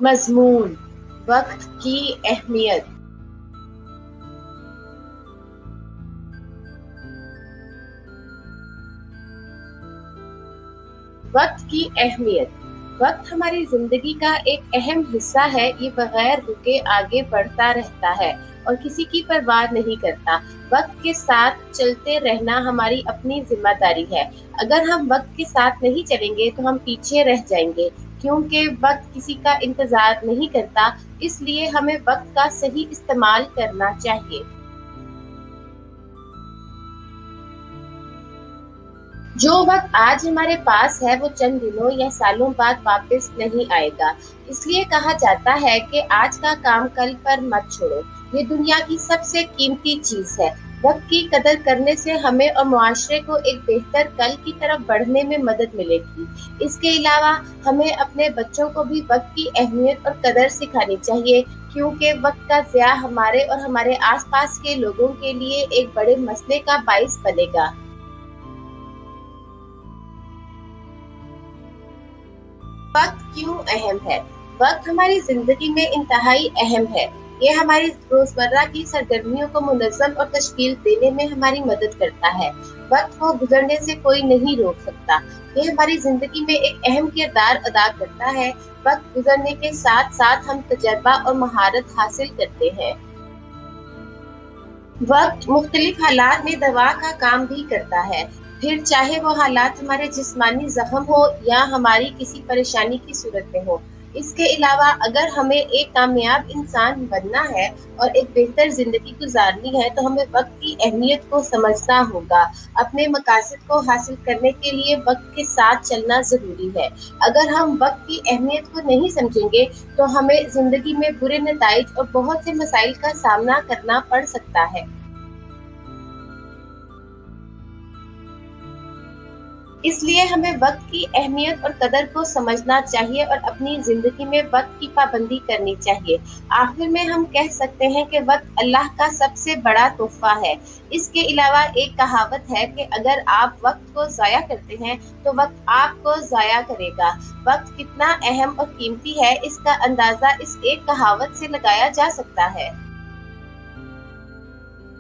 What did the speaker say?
मज़मून, वक्त की अहमियत। वक्त की अहमियत। वक्त हमारी जिंदगी का एक अहम हिस्सा है। ये बगैर रुके आगे बढ़ता रहता है और किसी की परवाह नहीं करता। वक्त के साथ चलते रहना हमारी अपनी जिम्मेदारी है। अगर हम वक्त के साथ नहीं चलेंगे तो हम पीछे रह जाएंगे, क्योंकि वक्त किसी का इंतजार नहीं करता। इसलिए हमें वक्त का सही इस्तेमाल करना चाहिए। जो वक्त आज हमारे पास है वो चंद दिनों या सालों बाद वापस नहीं आएगा। इसलिए कहा जाता है कि आज का काम कल पर मत छोड़ो। ये दुनिया की सबसे कीमती चीज है। वक्त की कदर करने से हमें और मुआशरे को एक बेहतर कल की तरफ बढ़ने में मदद मिलेगी। इसके अलावा हमें अपने बच्चों को भी वक्त की अहमियत और कदर सिखानी चाहिए, क्योंकि वक्त का ज़िया हमारे और हमारे आसपास के लोगों के लिए एक बड़े मसले का बाइस बनेगा। वक्त क्यों अहम है? वक्त हमारी जिंदगी में इंतहाई अहम है। ये हमारी रोजमर्रा की सरगर्मियों को मुनज़्ज़म और तश्कील देने में हमारी मदद करता है। वक्त को गुजरने से कोई नहीं रोक सकता। ये हमारी जिंदगी में एक अहम किरदार अदा करता है। वक्त गुजरने के साथ साथ हम तजर्बा और महारत हासिल करते हैं। वक्त मुख्तलिफ हालात में दवा का काम भी करता है। फिर चाहे वो हालात हमारे जिस्मानी जख्म हो या हमारी किसी परेशानी की सूरत में हो। इसके अलावा अगर हमें एक कामयाब इंसान बनना है और एक बेहतर जिंदगी गुजारनी है तो हमें वक्त की अहमियत को समझना होगा। अपने मकासद को हासिल करने के लिए वक्त के साथ चलना जरूरी है। अगर हम वक्त की अहमियत को नहीं समझेंगे तो हमें जिंदगी में बुरे नताइज और बहुत से मसाइल का सामना करना पड़ सकता है। इसलिए हमें वक्त की अहमियत और कदर को समझना चाहिए और अपनी जिंदगी में वक्त की पाबंदी करनी चाहिए। आखिर में हम कह सकते हैं कि वक्त अल्लाह का सबसे बड़ा तोहफा है। इसके अलावा एक कहावत है कि अगर आप वक्त को ज़ाया करते हैं तो वक्त आपको ज़ाया करेगा। वक्त कितना अहम और कीमती है, इसका अंदाज़ा इस एक कहावत से लगाया जा सकता है।